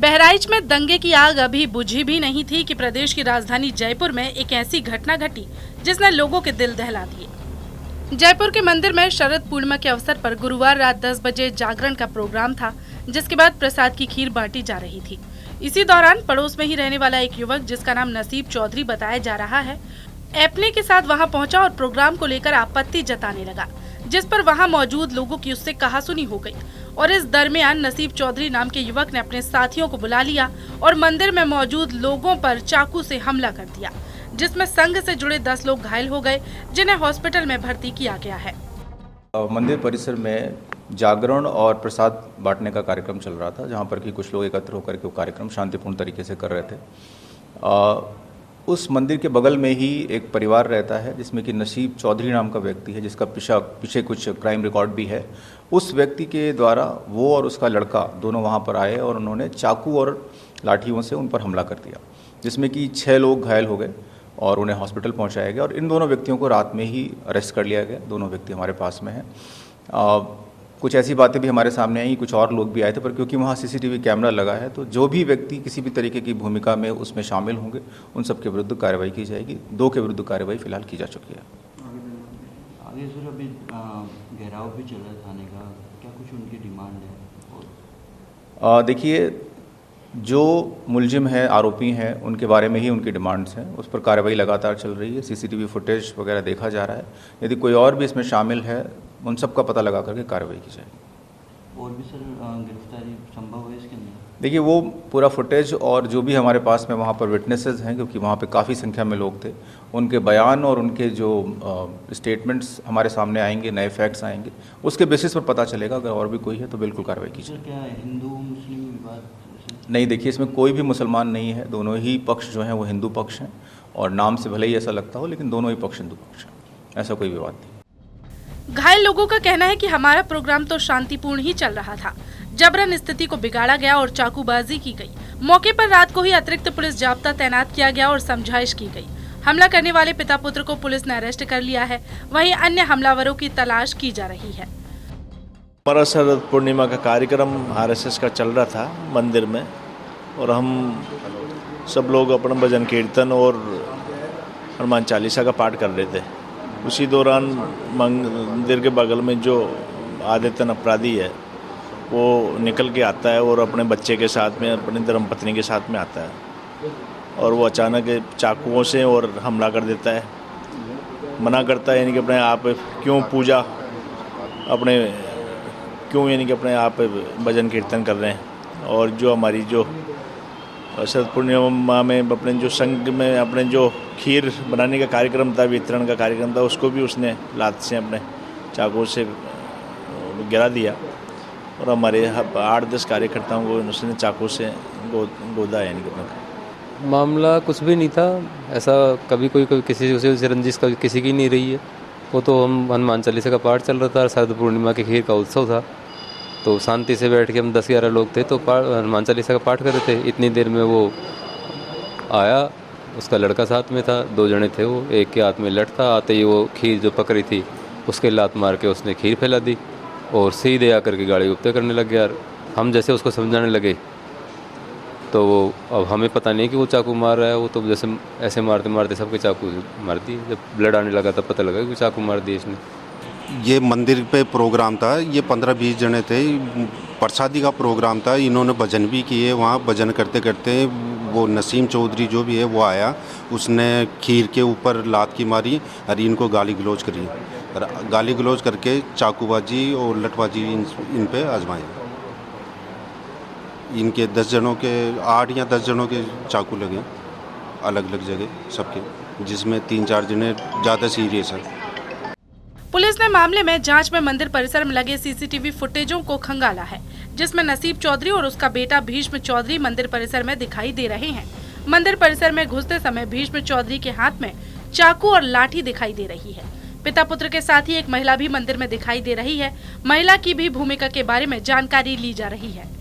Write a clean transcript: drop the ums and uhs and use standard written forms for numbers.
बहराइच में दंगे की आग अभी बुझी भी नहीं थी कि प्रदेश की राजधानी जयपुर में एक ऐसी घटना घटी जिसने लोगों के दिल दहला दिए। जयपुर के मंदिर में शरद पूर्णिमा के अवसर पर गुरुवार रात 10 बजे जागरण का प्रोग्राम था, जिसके बाद प्रसाद की खीर बांटी जा रही थी। इसी दौरान पड़ोस में ही रहने वाला एक युवक, जिसका नाम नसीब चौधरी बताया जा रहा है, अपने के साथ वहां पहुंचा और प्रोग्राम को लेकर आपत्ति जताने लगा, जिस पर वहां मौजूद लोगों की उससे कहासुनी हो गई। और इस दरमियान नसीब चौधरी नाम के युवक ने अपने साथियों को बुला लिया और मंदिर में मौजूद लोगों पर चाकू से हमला कर दिया, जिसमें संघ से जुड़े 10 लोग घायल हो गए, जिन्हें हॉस्पिटल में भर्ती किया गया है। मंदिर परिसर में जागरण और प्रसाद बांटने का कार्यक्रम चल रहा था, जहां पर कि कुछ लोग एकत्र होकर के वो कार्यक्रम शांतिपूर्ण तरीके से कर रहे थे। उस मंदिर के बगल में ही एक परिवार रहता है, जिसमें कि नसीब चौधरी नाम का व्यक्ति है, जिसका पीछे कुछ क्राइम रिकॉर्ड भी है। उस व्यक्ति के द्वारा वो और उसका लड़का दोनों वहां पर आए और उन्होंने चाकू और लाठियों से उन पर हमला कर दिया, जिसमें कि 6 लोग घायल हो गए और उन्हें हॉस्पिटल पहुंचाया गया। और इन दोनों व्यक्तियों को रात में ही अरेस्ट कर लिया गया। दोनों व्यक्ति हमारे पास में हैं। कुछ ऐसी बातें भी हमारे सामने आई, कुछ और लोग भी आए थे, पर क्योंकि वहाँ CCTV कैमरा लगा है, तो जो भी व्यक्ति किसी भी तरीके की भूमिका में उसमें शामिल होंगे, उन सब के विरुद्ध कार्रवाई की जाएगी। 2 के विरुद्ध कार्रवाई फिलहाल की जा चुकी है। आगे सर अभी घेराव भी चल रहा है थाने का, क्या कुछ उनकी डिमांड है? देखिए, जो मुलजिम है, आरोपी हैं, उनके बारे में ही उनकी डिमांड्स हैं। उस पर कार्रवाई लगातार चल रही है। CCTV फुटेज वगैरह देखा जा रहा है। यदि कोई और भी इसमें शामिल है, उन सब का पता लगा करके कार्रवाई की जाएगी। और भी सर गिरफ्तारी संभव है इसके अंदर? देखिए, वो पूरा फुटेज और जो भी हमारे पास में वहाँ पर विटनेसेस हैं, क्योंकि वहाँ पे काफ़ी संख्या में लोग थे, उनके बयान और उनके जो स्टेटमेंट्स हमारे सामने आएंगे, नए फैक्ट्स आएंगे, उसके बेसिस पर पता चलेगा। अगर और भी कोई है तो बिल्कुल कार्रवाई की जाएगी। क्या हिंदू मुस्लिम विवाद? नहीं, देखिए, इसमें कोई भी मुसलमान नहीं है। दोनों ही पक्ष जो हैं वो हिंदू पक्ष हैं, और नाम से भले ही ऐसा लगता हो, लेकिन दोनों ही पक्ष हिंदू पक्ष हैं। ऐसा कोई विवाद नहीं। घायल लोगों का कहना है कि हमारा प्रोग्राम तो शांतिपूर्ण ही चल रहा था, जबरन स्थिति को बिगाड़ा गया और चाकूबाजी की गई। मौके पर रात को ही अतिरिक्त पुलिस जाब्ता तैनात किया गया और समझाइश की गई। हमला करने वाले पिता पुत्र को पुलिस ने अरेस्ट कर लिया है, वहीं अन्य हमलावरों की तलाश की जा रही है। हमारा शरद पूर्णिमा का कार्यक्रम RSS का चल रहा था मंदिर में, और हम सब लोग अपना भजन कीर्तन और हनुमान चालीसा का पाठ कर रहे थे। उसी दौरान मंदिर के बगल में जो आदित्यन अपराधी है, वो निकल के आता है और अपने बच्चे के साथ में, अपनी धर्मपत्नी के साथ में आता है, और वो अचानक चाकुओं से और हमला कर देता है। मना करता है, यानी कि अपने आप क्यों पूजा, अपने क्यों यानी कि अपने आप भजन कीर्तन कर रहे हैं। और जो हमारी जो शरद पूर्णिमा में अपने जो संघ में अपने जो खीर बनाने का कार्यक्रम था, वितरण का कार्यक्रम था, उसको भी उसने लात से अपने चाकू से गिरा दिया, और हमारे 8-10 कार्यकर्ताओं को उसने चाकू से गोदा। यानी कि मामला कुछ भी नहीं था ऐसा, कभी कोई किसी से रंजिश किसी की नहीं रही है। वो तो हम हनुमान चालीसा का पाठ चल रहा था, शरद पूर्णिमा की खीर का उत्सव था, तो शांति से बैठ के हम 10-11 लोग थे, तो हनुमान चालीसा का पाठ कर रहे थे। इतनी देर में वो आया, उसका लड़का साथ में था, 2 जने थे वो, एक के हाथ में लठ था। आते ही वो खीर जो पकड़ी थी उसके लात मार के उसने खीर फैला दी और सीधे आकर के गाड़ी उपते करने लग गया। हम जैसे उसको समझाने लगे तो वो, अब हमें पता नहीं कि वो चाकू मार रहा है, वो तो जैसे ऐसे मारते मारते सबके चाकू मार दी। जब ब्लड आने लगा तब पता लगा कि चाकू मार दी इसने। ये मंदिर पे प्रोग्राम था, ये 15-20 जने थे, प्रसादी का प्रोग्राम था। इन्होंने भजन भी किए। वहाँ भजन करते करते वो नसीम चौधरी जो भी है वो आया, उसने खीर के ऊपर लात की मारी और इनको गाली गलौज करी। गाली गलौज करके चाकूबाजी और लठबाजी इन पे आजमाई। इनके 10 जनों के 8 या 10 जनों के चाकू लगे अलग अलग जगह सबके, जिसमें 3-4 जने ज़्यादा सीरियस है। पुलिस ने मामले में जांच में मंदिर परिसर में लगे CCTV फुटेजों को खंगाला है, जिसमें नसीब चौधरी और उसका बेटा भीष्म चौधरी मंदिर परिसर में दिखाई दे रहे हैं। मंदिर परिसर में घुसते समय भीष्म चौधरी के हाथ में चाकू और लाठी दिखाई दे रही है। पिता पुत्र के साथ ही एक महिला भी मंदिर में दिखाई दे रही है। महिला की भी भूमिका के बारे में जानकारी ली जा रही है।